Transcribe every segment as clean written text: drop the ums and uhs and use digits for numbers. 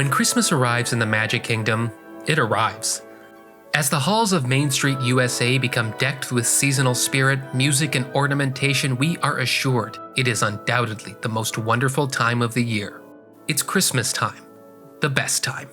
When Christmas arrives in the Magic Kingdom, it arrives. As the halls of Main Street, USA become decked with seasonal spirit, music, and ornamentation, we are assured it is undoubtedly the most wonderful time of the year. It's Christmas time, the best time.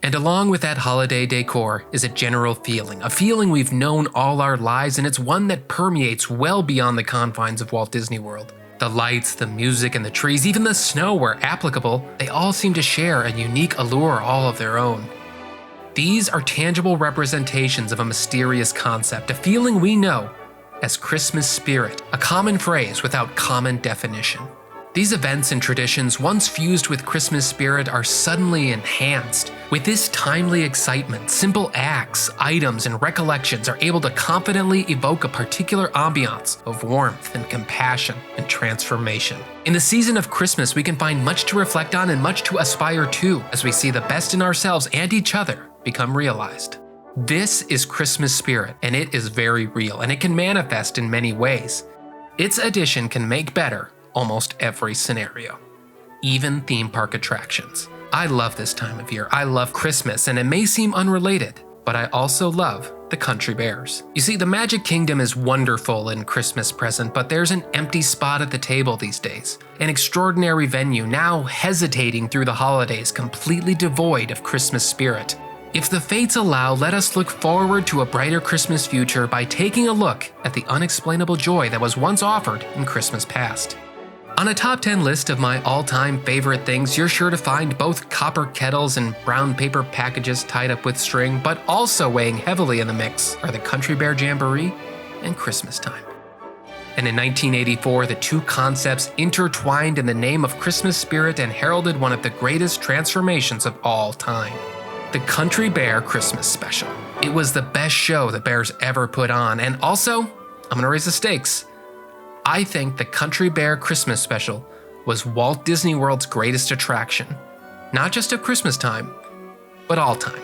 And along with that holiday decor is a general feeling, a feeling we've known all our lives, and it's one that permeates well beyond the confines of Walt Disney World. The lights, the music, and the trees, even the snow where applicable, they all seem to share a unique allure all of their own. These are tangible representations of a mysterious concept, a feeling we know as Christmas spirit, a common phrase without common definition. These events and traditions, once fused with Christmas spirit, are suddenly enhanced. With this timely excitement, simple acts, items, and recollections are able to confidently evoke a particular ambiance of warmth and compassion and transformation. In the season of Christmas, we can find much to reflect on and much to aspire to as we see the best in ourselves and each other become realized. This is Christmas spirit, and it is very real, and it can manifest in many ways. Its addition can make better almost every scenario, even theme park attractions. I love this time of year. I love Christmas, and it may seem unrelated, but I also love the Country Bears. You see, the Magic Kingdom is wonderful in Christmas present, but there's an empty spot at the table these days. An extraordinary venue now hesitating through the holidays, completely devoid of Christmas spirit. If the fates allow, let us look forward to a brighter Christmas future by taking a look at the unexplainable joy that was once offered in Christmas past. On a top 10 list of my all-time favorite things, you're sure to find both copper kettles and brown paper packages tied up with string, but also weighing heavily in the mix are the Country Bear Jamboree and Christmas time. And in 1984, the two concepts intertwined in the name of Christmas spirit and heralded one of the greatest transformations of all time. The Country Bear Christmas Special. It was the best show the Bears ever put on, and also, I'm gonna raise the stakes, I think the Country Bear Christmas Special was Walt Disney World's greatest attraction, not just of Christmas time, but all time.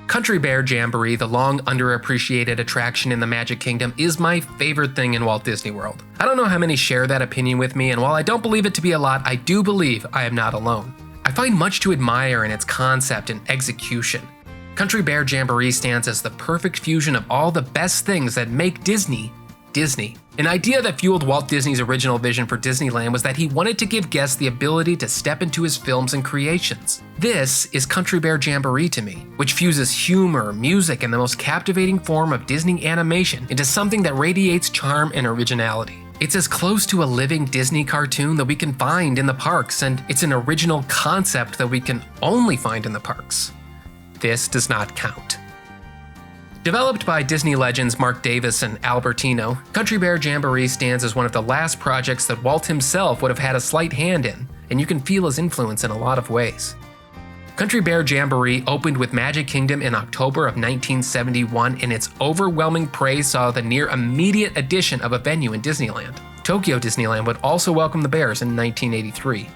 Country Bear Jamboree, the long underappreciated attraction in the Magic Kingdom, is my favorite thing in Walt Disney World. I don't know how many share that opinion with me, and while I don't believe it to be a lot, I do believe I am not alone. I find much to admire in its concept and execution. Country Bear Jamboree stands as the perfect fusion of all the best things that make Disney, Disney. An idea that fueled Walt Disney's original vision for Disneyland was that he wanted to give guests the ability to step into his films and creations. This is Country Bear Jamboree to me, which fuses humor, music, and the most captivating form of Disney animation into something that radiates charm and originality. It's as close to a living Disney cartoon that we can find in the parks, and it's an original concept that we can only find in the parks. This does not count. Developed by Disney legends Mark Davis and Albertino, Country Bear Jamboree stands as one of the last projects that Walt himself would have had a slight hand in, and you can feel his influence in a lot of ways. Country Bear Jamboree opened with Magic Kingdom in October of 1971, and its overwhelming praise saw the near immediate addition of a venue in Disneyland. Tokyo Disneyland would also welcome the Bears in 1983.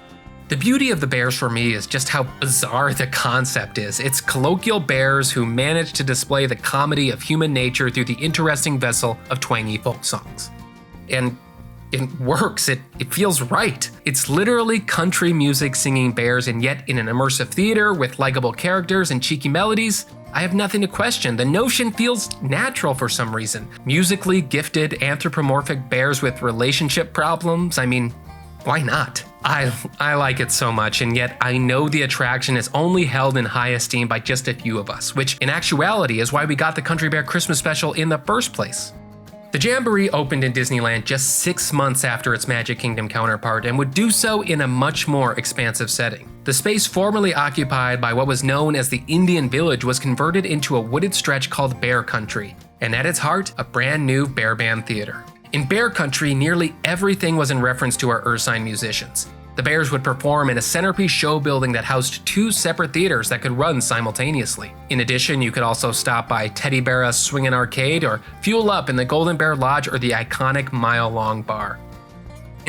The beauty of the Bears for me is just how bizarre the concept is. It's colloquial bears who manage to display the comedy of human nature through the interesting vessel of twangy folk songs. And it works, it feels right. It's literally country music singing bears, and yet in an immersive theater with likable characters and cheeky melodies. I have nothing to question. The notion feels natural for some reason. Musically gifted anthropomorphic bears with relationship problems, I mean, why not? I like it so much, and yet I know the attraction is only held in high esteem by just a few of us, which in actuality is why we got the Country Bear Christmas Special in the first place. The Jamboree opened in Disneyland just 6 months after its Magic Kingdom counterpart, and would do so in a much more expansive setting. The space formerly occupied by what was known as the Indian Village was converted into a wooded stretch called Bear Country, and at its heart, a brand new bear band theater. In Bear Country, nearly everything was in reference to our Ursine musicians. The Bears would perform in a centerpiece show building that housed 2 separate theaters that could run simultaneously. In addition, you could also stop by Teddy Bear's Swingin' Arcade or fuel up in the Golden Bear Lodge or the iconic Mile Long Bar.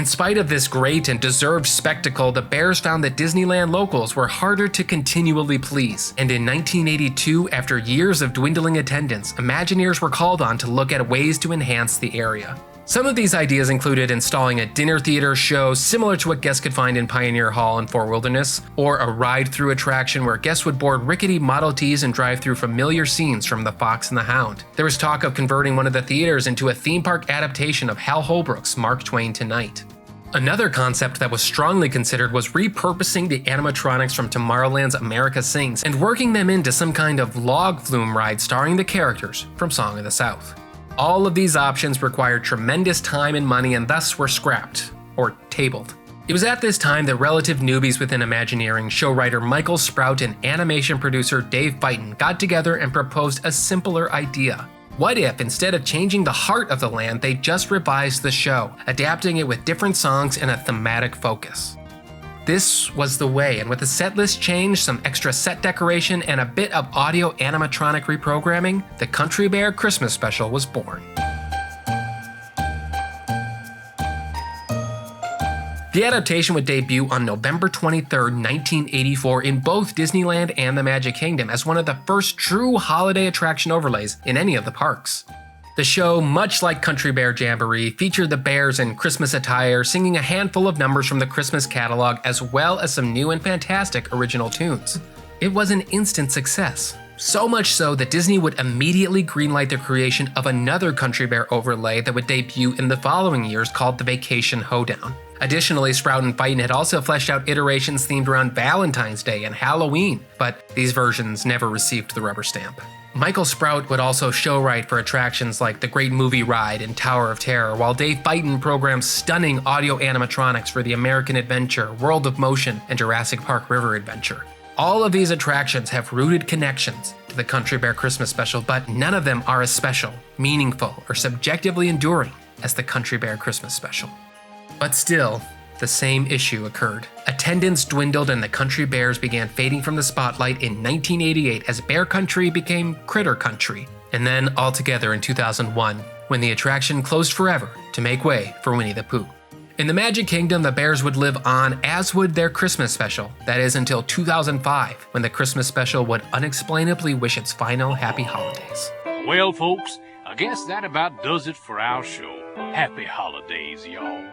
In spite of this great and deserved spectacle, the Bears found that Disneyland locals were harder to continually please. And in 1982, after years of dwindling attendance, Imagineers were called on to look at ways to enhance the area. Some of these ideas included installing a dinner theater show similar to what guests could find in Pioneer Hall in Fort Wilderness, or a ride-through attraction where guests would board rickety Model Ts and drive through familiar scenes from The Fox and the Hound. There was talk of converting one of the theaters into a theme park adaptation of Hal Holbrook's Mark Twain Tonight. Another concept that was strongly considered was repurposing the animatronics from Tomorrowland's America Sings and working them into some kind of log flume ride starring the characters from Song of the South. All of these options required tremendous time and money and thus were scrapped, or tabled. It was at this time that relative newbies within Imagineering, show writer Michael Sprout and animation producer Dave Fighton got together and proposed a simpler idea. What if, instead of changing the heart of the land, they just revised the show, adapting it with different songs and a thematic focus? This was the way, and with a set list change, some extra set decoration, and a bit of audio animatronic reprogramming, the Country Bear Christmas Special was born. The adaptation would debut on November 23, 1984 in both Disneyland and the Magic Kingdom as one of the first true holiday attraction overlays in any of the parks. The show, much like Country Bear Jamboree, featured the Bears in Christmas attire, singing a handful of numbers from the Christmas catalog as well as some new and fantastic original tunes. It was an instant success. So much so that Disney would immediately greenlight the creation of another Country Bear overlay that would debut in the following years called the Vacation Hoedown. Additionally, Sprout and Fighton had also fleshed out iterations themed around Valentine's Day and Halloween, but these versions never received the rubber stamp. Michael Sprout would also show write for attractions like the Great Movie Ride and Tower of Terror, while Dave Fighton programmed stunning audio animatronics for the American Adventure, World of Motion, and Jurassic Park River Adventure. All of these attractions have rooted connections to the Country Bear Christmas Special, but none of them are as special, meaningful, or subjectively enduring as the Country Bear Christmas Special. But still, the same issue occurred. Attendance dwindled and the Country Bears began fading from the spotlight in 1988 as Bear Country became Critter Country, and then altogether in 2001, when the attraction closed forever to make way for Winnie the Pooh. In the Magic Kingdom, the Bears would live on, as would their Christmas special, that is until 2005, when the Christmas special would unexplainably wish its final happy holidays. Well, folks, I guess that about does it for our show. Happy holidays, y'all.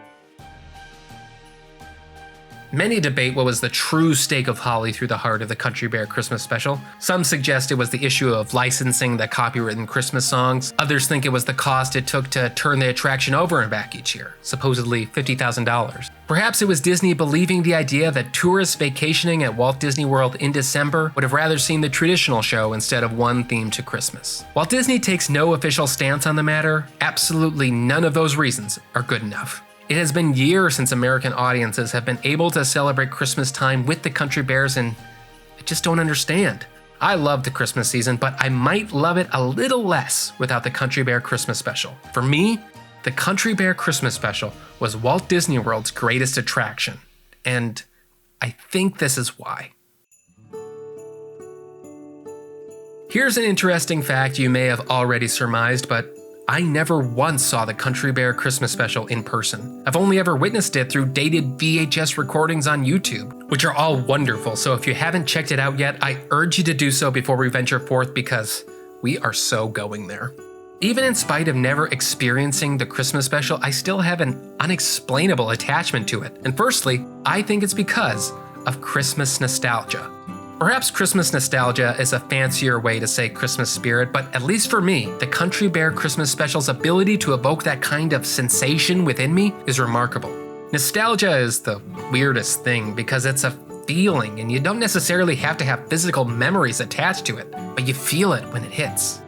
Many debate what was the true stake of holly through the heart of the Country Bear Christmas Special. Some suggest it was the issue of licensing the copywritten Christmas songs. Others think it was the cost it took to turn the attraction over and back each year, supposedly $50,000. Perhaps it was Disney believing the idea that tourists vacationing at Walt Disney World in December would have rather seen the traditional show instead of one themed to Christmas. While Disney takes no official stance on the matter, absolutely none of those reasons are good enough. It has been years since American audiences have been able to celebrate Christmas time with the Country Bears, and I just don't understand. I love the Christmas season, but I might love it a little less without the Country Bear Christmas Special. For me, the Country Bear Christmas Special was Walt Disney World's greatest attraction, and I think this is why. Here's an interesting fact you may have already surmised, but I never once saw the Country Bear Christmas Special in person. I've only ever witnessed it through dated VHS recordings on YouTube, which are all wonderful, so if you haven't checked it out yet, I urge you to do so before we venture forth because we are so going there. Even in spite of never experiencing the Christmas Special, I still have an unexplainable attachment to it. And firstly, I think it's because of Christmas nostalgia. Perhaps Christmas nostalgia is a fancier way to say Christmas spirit, but at least for me, the Country Bear Christmas Special's ability to evoke that kind of sensation within me is remarkable. Nostalgia is the weirdest thing because it's a feeling and you don't necessarily have to have physical memories attached to it, but you feel it when it hits.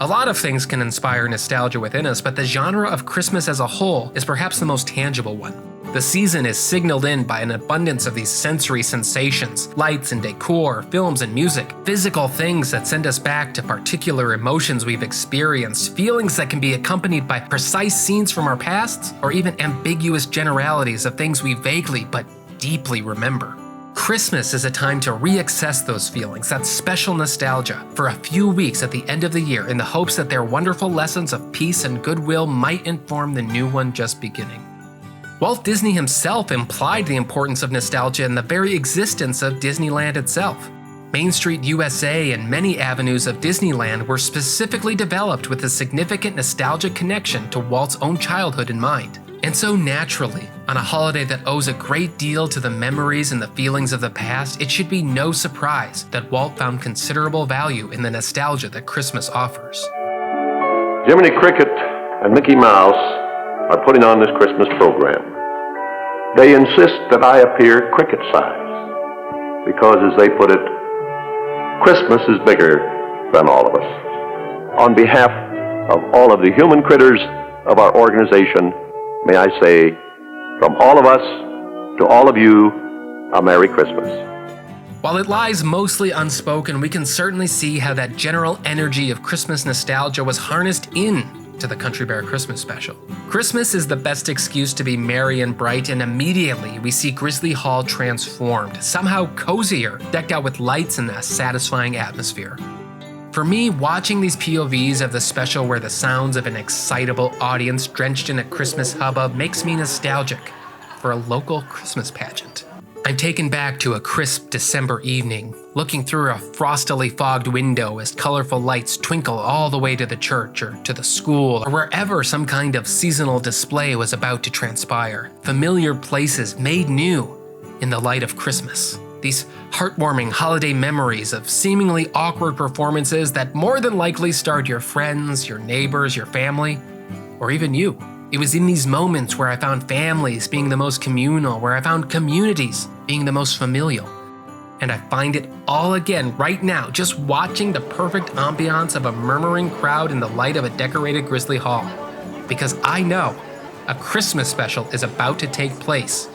A lot of things can inspire nostalgia within us, but the genre of Christmas as a whole is perhaps the most tangible one. The season is signaled in by an abundance of these sensory sensations, lights and decor, films and music, physical things that send us back to particular emotions we've experienced, feelings that can be accompanied by precise scenes from our pasts, or even ambiguous generalities of things we vaguely but deeply remember. Christmas is a time to reaccess those feelings, that special nostalgia, for a few weeks at the end of the year in the hopes that their wonderful lessons of peace and goodwill might inform the new one just beginning. Walt Disney himself implied the importance of nostalgia in the very existence of Disneyland itself. Main Street USA and many avenues of Disneyland were specifically developed with a significant nostalgic connection to Walt's own childhood in mind. And so naturally, on a holiday that owes a great deal to the memories and the feelings of the past, it should be no surprise that Walt found considerable value in the nostalgia that Christmas offers. Jiminy Cricket and Mickey Mouse are putting on this Christmas program. They insist that I appear cricket-sized because, as they put it, Christmas is bigger than all of us. On behalf of all of the human critters of our organization, may I say, from all of us to all of you, a Merry Christmas. While it lies mostly unspoken, we can certainly see how that general energy of Christmas nostalgia was harnessed in to the Country Bear Christmas special. Christmas is the best excuse to be merry and bright, and immediately we see Grizzly Hall transformed, somehow cozier, decked out with lights and a satisfying atmosphere. For me, watching these POVs of the special where the sounds of an excitable audience drenched in a Christmas hubbub makes me nostalgic for a local Christmas pageant. I'm taken back to a crisp December evening, looking through a frostily fogged window as colorful lights twinkle all the way to the church or to the school or wherever some kind of seasonal display was about to transpire. Familiar places made new in the light of Christmas. These heartwarming holiday memories of seemingly awkward performances that more than likely starred your friends, your neighbors, your family, or even you. It was in these moments where I found families being the most communal, where I found communities being the most familial. And I find it all again right now, just watching the perfect ambiance of a murmuring crowd in the light of a decorated Grizzly Hall. Because I know a Christmas special is about to take place.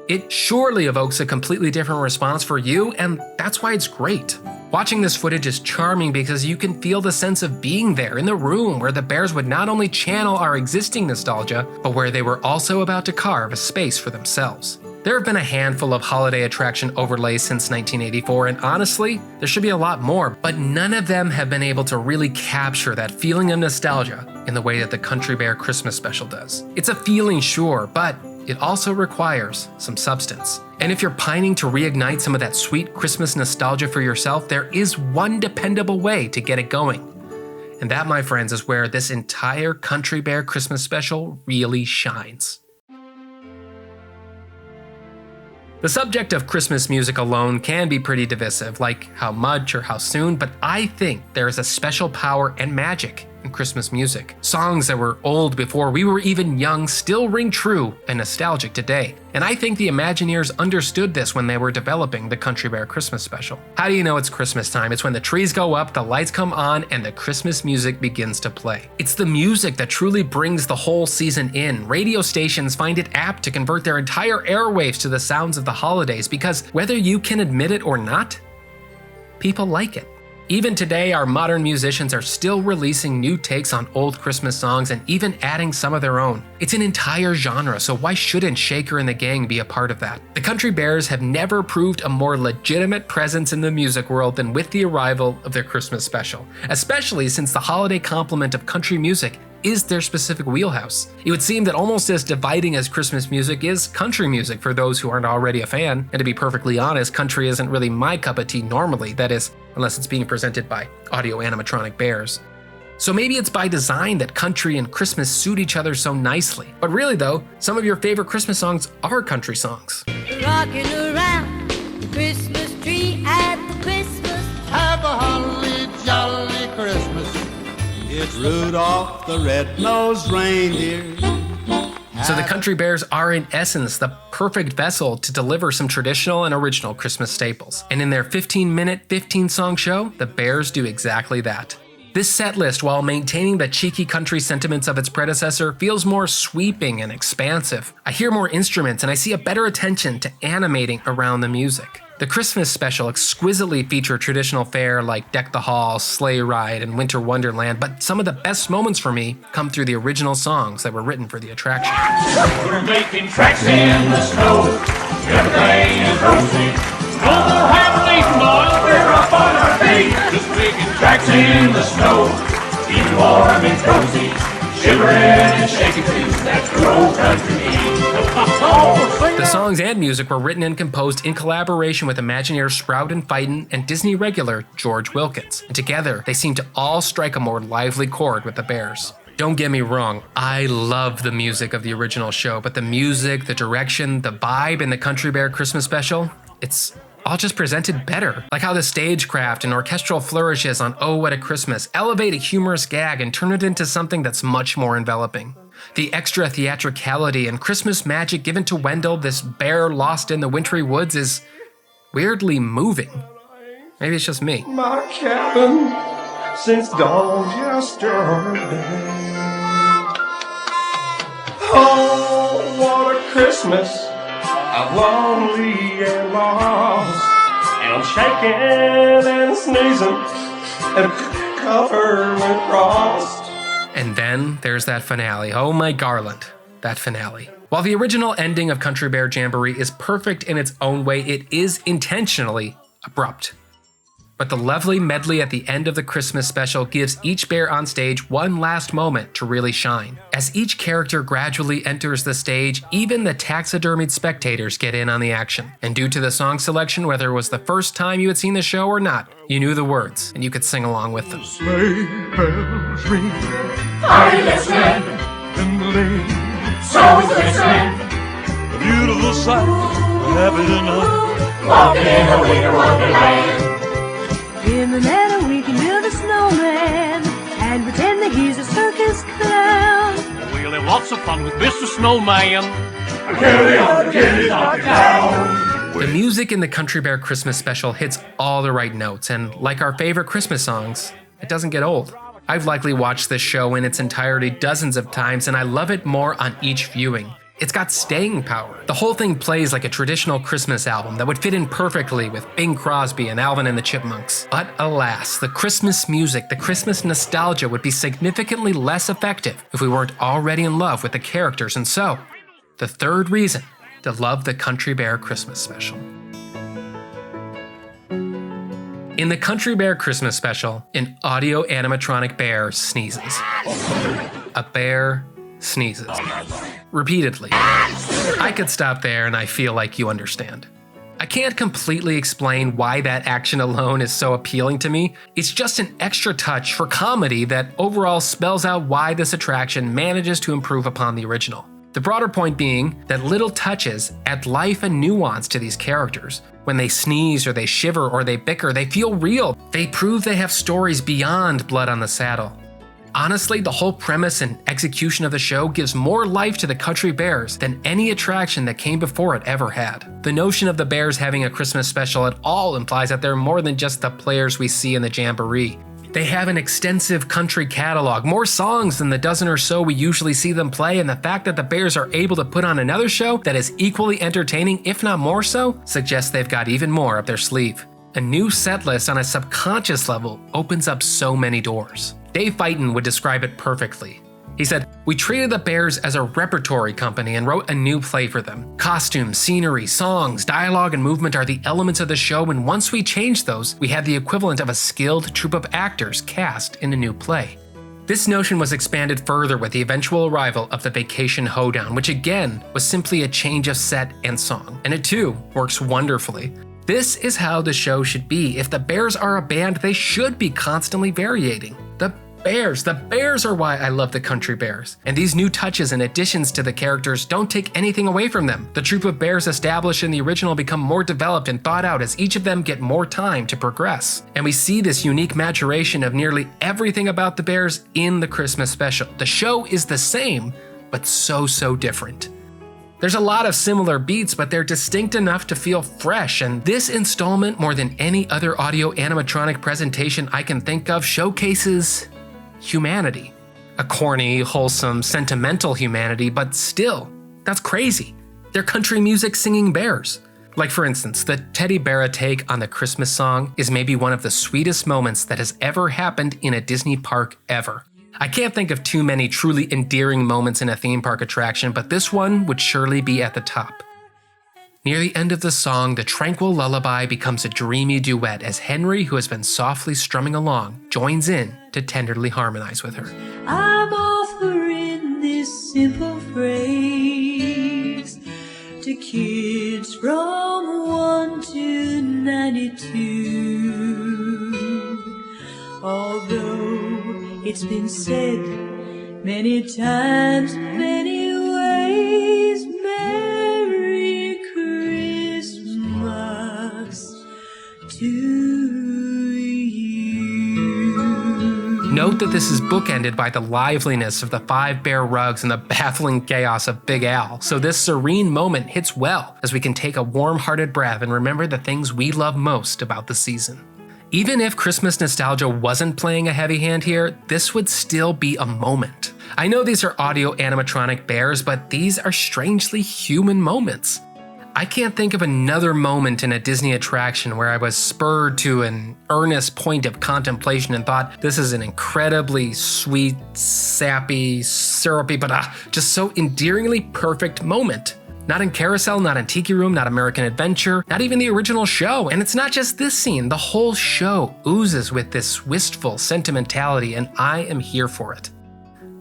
It surely evokes a completely different response for you, and that's why it's great. Watching this footage is charming because you can feel the sense of being there in the room where the Bears would not only channel our existing nostalgia, but where they were also about to carve a space for themselves. There have been a handful of holiday attraction overlays since 1984, and honestly, there should be a lot more, but none of them have been able to really capture that feeling of nostalgia in the way that the Country Bear Christmas special does. It's a feeling, sure, but it also requires some substance. And if you're pining to reignite some of that sweet Christmas nostalgia for yourself, there is one dependable way to get it going. And that, my friends, is where this entire Country Bear Christmas special really shines. The subject of Christmas music alone can be pretty divisive, like how much or how soon, but I think there is a special power and magic in Christmas music. Songs that were old before we were even young still ring true and nostalgic today. And I think the Imagineers understood this when they were developing the Country Bear Christmas special. How do you know it's Christmas time? It's when the trees go up, the lights come on, and the Christmas music begins to play. It's the music that truly brings the whole season in. Radio stations find it apt to convert their entire airwaves to the sounds of the holidays because whether you can admit it or not, people like it. Even today, our modern musicians are still releasing new takes on old Christmas songs and even adding some of their own. It's an entire genre, so why shouldn't Shaker and the gang be a part of that? The Country Bears have never proved a more legitimate presence in the music world than with the arrival of their Christmas special, especially since the holiday complement of country music is their specific wheelhouse. It would seem that almost as dividing as Christmas music is country music for those who aren't already a fan. And to be perfectly honest, country isn't really my cup of tea normally, that is, unless it's being presented by audio animatronic bears. So maybe it's by design that country and Christmas suit each other so nicely. But really though, some of your favorite Christmas songs are country songs. Rocking around the Christmas tree at the Christmas. Have a holly jolly Christmas. It's Rudolph the red-nosed reindeer. So the Country Bears are in essence the perfect vessel to deliver some traditional and original Christmas staples. And in their 15-minute, 15-song show, the Bears do exactly that. This set list, while maintaining the cheeky country sentiments of its predecessor, feels more sweeping and expansive. I hear more instruments and I see a better attention to animating around the music. The Christmas special exquisitely featured traditional fare like Deck the Hall, Sleigh Ride, and Winter Wonderland, but some of the best moments for me come through the original songs that were written for the attraction. We're making tracks in the snow, everything is rosy. No more happily noise, we're up on our feet. Just making tracks in the snow, keep warm and cozy. Shivering and shaking too, that's the old country beat. The songs and music were written and composed in collaboration with Imagineer Sprout and Fightin and Disney regular George Wilkins. And together, they seem to all strike a more lively chord with the Bears. Don't get me wrong, I love the music of the original show, but the music, the direction, the vibe in the Country Bear Christmas special, it's all just presented better. Like how the stagecraft and orchestral flourishes on Oh What a Christmas elevate a humorous gag and turn it into something that's much more enveloping. The extra theatricality and Christmas magic given to Wendell, this bear lost in the wintry woods, is weirdly moving. Maybe it's just me. My cabin since dawn yesterday. Oh, what a Christmas, I'm lonely and lost, and I'm shaking and sneezing and covered with frost. And then there's that finale. Oh my Garland, that finale. While the original ending of Country Bear Jamboree is perfect in its own way, it is intentionally abrupt. But the lovely medley at the end of the Christmas special gives each bear on stage one last moment to really shine. As each character gradually enters the stage, even the taxidermied spectators get in on the action. And due to the song selection, whether it was the first time you had seen the show or not, you knew the words and you could sing along with them. Sleigh bells ring, Are you listening? in the lane, So is listening. a beautiful sight, we're happy tonight. Walking in a winter wonderland. In the meadow we can build a snowman and pretend that he's a circus clown. We'll have lots of fun with Mr. Snowman. Carry on, carry on down. The music in the Country Bear Christmas special hits all the right notes, and like our favorite Christmas songs, it doesn't get old. I've likely watched this show in its entirety dozens of times, and I love it more on each viewing. It's got staying power. The whole thing plays like a traditional Christmas album that would fit in perfectly with Bing Crosby and Alvin and the Chipmunks. But alas, the Christmas music, the Christmas nostalgia would be significantly less effective if we weren't already in love with the characters, and so, the third reason to love the Country Bear Christmas special. In the Country Bear Christmas special, an audio animatronic bear sneezes. A bear sneezes. Repeatedly. I could stop there and I feel like you understand. I can't completely explain why that action alone is so appealing to me. It's just an extra touch for comedy that overall spells out why this attraction manages to improve upon the original. The broader point being that little touches add life and nuance to these characters. When they sneeze or they shiver or they bicker, they feel real. They prove they have stories beyond blood on the saddle. Honestly, the whole premise and execution of the show gives more life to the Country Bears than any attraction that came before it ever had. The notion of the Bears having a Christmas special at all implies that they're more than just the players we see in the Jamboree. They have an extensive country catalog, more songs than the dozen or so we usually see them play, and the fact that the Bears are able to put on another show that is equally entertaining, if not more so, suggests they've got even more up their sleeve. A new set list on a subconscious level opens up so many doors. Dave Fightin would describe it perfectly. He said, "We treated the Bears as a repertory company and wrote a new play for them. Costumes, scenery, songs, dialogue, and movement are the elements of the show, and once we changed those, we had the equivalent of a skilled troupe of actors cast in a new play." This notion was expanded further with the eventual arrival of the Vacation Hoedown, which again was simply a change of set and song, and it too works wonderfully. This is how the show should be. If the Bears are a band, they should be constantly variating. The Bears are why I love the Country Bears. And these new touches and additions to the characters don't take anything away from them. The troupe of bears established in the original become more developed and thought out as each of them get more time to progress. And we see this unique maturation of nearly everything about the Bears in the Christmas special. The show is the same, but so different. There's a lot of similar beats, but they're distinct enough to feel fresh, and this installment, more than any other audio animatronic presentation I can think of, showcases humanity. A corny, wholesome, sentimental humanity, but still, that's crazy. They're country music singing bears. Like for instance, the Teddy Bear take on the Christmas song is maybe one of the sweetest moments that has ever happened in a Disney park ever. I can't think of too many truly endearing moments in a theme park attraction, but this one would surely be at the top. Near the end of the song, the tranquil lullaby becomes a dreamy duet as Henry, who has been softly strumming along, joins in to tenderly harmonize with her. I'm offering this simple phrase to kids from 1 to 92. Although it's been said many times, many ways, Merry Christmas to you. Note that this is bookended by the liveliness of the 5 bear rugs and the baffling chaos of Big Al, so this serene moment hits well as we can take a warm-hearted breath and remember the things we love most about the season. Even if Christmas nostalgia wasn't playing a heavy hand here, this would still be a moment. I know these are audio animatronic bears, but these are strangely human moments. I can't think of another moment in a Disney attraction where I was spurred to an earnest point of contemplation and thought, this is an incredibly sweet, sappy, syrupy, but just so endearingly perfect moment. Not in Carousel, not in Tiki Room, not American Adventure, not even the original show. And it's not just this scene, the whole show oozes with this wistful sentimentality, and I am here for it.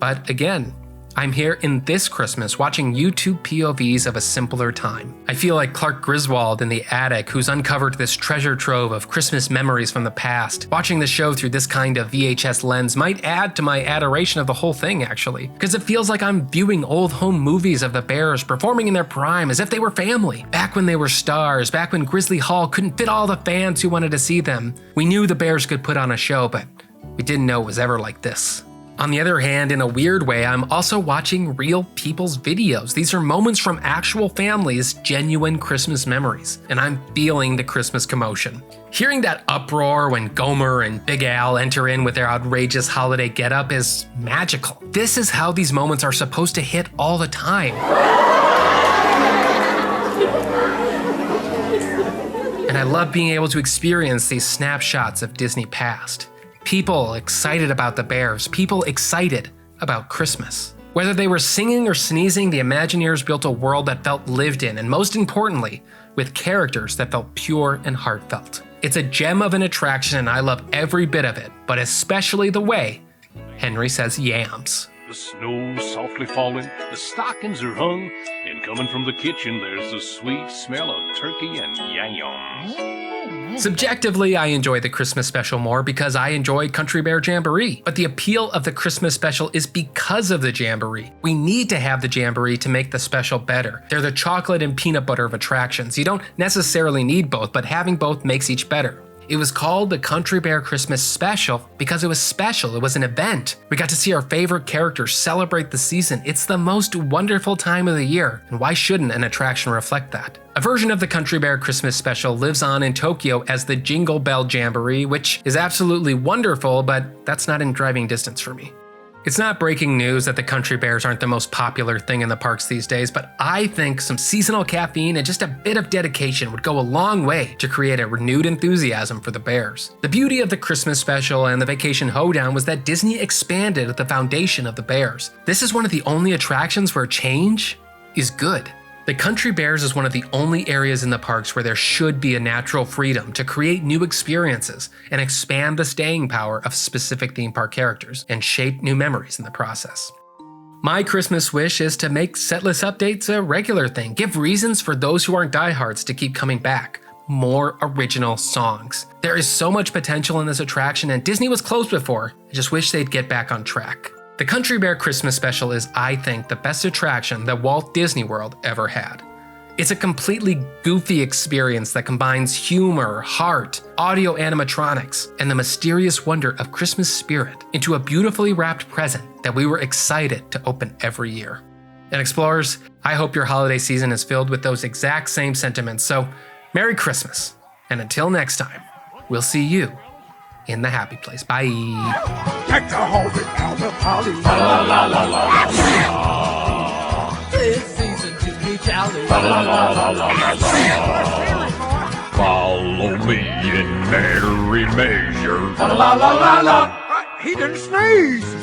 But again, I'm here in this Christmas watching YouTube POVs of a simpler time. I feel like Clark Griswold in the attic who's uncovered this treasure trove of Christmas memories from the past. Watching the show through this kind of VHS lens might add to my adoration of the whole thing, actually, because it feels like I'm viewing old home movies of the Bears performing in their prime as if they were family. Back when they were stars, back when Grizzly Hall couldn't fit all the fans who wanted to see them. We knew the Bears could put on a show, but we didn't know it was ever like this. On the other hand, in a weird way, I'm also watching real people's videos. These are moments from actual families, genuine Christmas memories, and I'm feeling the Christmas commotion. Hearing that uproar when Gomer and Big Al enter in with their outrageous holiday getup is magical. This is how these moments are supposed to hit all the time. And I love being able to experience these snapshots of Disney past. People excited about the Bears, people excited about Christmas. Whether they were singing or sneezing, the Imagineers built a world that felt lived in, and most importantly, with characters that felt pure and heartfelt. It's a gem of an attraction and I love every bit of it, but especially the way Henry says yams. The snow's softly falling, the stockings are hung, and coming from the kitchen there's the sweet smell of turkey and yams. Subjectively, I enjoy the Christmas special more because I enjoy Country Bear Jamboree, but the appeal of the Christmas special is because of the Jamboree. We need to have the Jamboree to make the special better. They're the chocolate and peanut butter of attractions. You don't necessarily need both, but having both makes each better. It was called the Country Bear Christmas Special because it was special, it was an event. We got to see our favorite characters celebrate the season. It's the most wonderful time of the year, and why shouldn't an attraction reflect that? A version of the Country Bear Christmas Special lives on in Tokyo as the Jingle Bell Jamboree, which is absolutely wonderful, but that's not in driving distance for me. It's not breaking news that the Country Bears aren't the most popular thing in the parks these days, but I think some seasonal caffeine and just a bit of dedication would go a long way to create a renewed enthusiasm for the Bears. The beauty of the Christmas special and the Vacation Hoedown was that Disney expanded the foundation of the Bears. This is one of the only attractions where change is good. The Country Bears is one of the only areas in the parks where there should be a natural freedom to create new experiences and expand the staying power of specific theme park characters and shape new memories in the process. My Christmas wish is to make setlist updates a regular thing, give reasons for those who aren't diehards to keep coming back. More original songs. There is so much potential in this attraction, and Disney was close before. I just wish they'd get back on track. The Country Bear Christmas Special is, I think, the best attraction that Walt Disney World ever had. It's a completely goofy experience that combines humor, heart, audio animatronics, and the mysterious wonder of Christmas spirit into a beautifully wrapped present that we were excited to open every year. And Explorers, I hope your holiday season is filled with those exact same sentiments, so Merry Christmas, and until next time, we'll see you in the happy place. Bye. Deck the halls with bells of holly. La la la la la la. It's season to be jolly. La la la la la la. Follow me in merry measure. La la la la la. He didn't sneeze.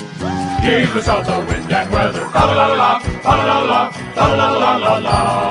Give us all the wind and weather. La la la la la la la la la la la.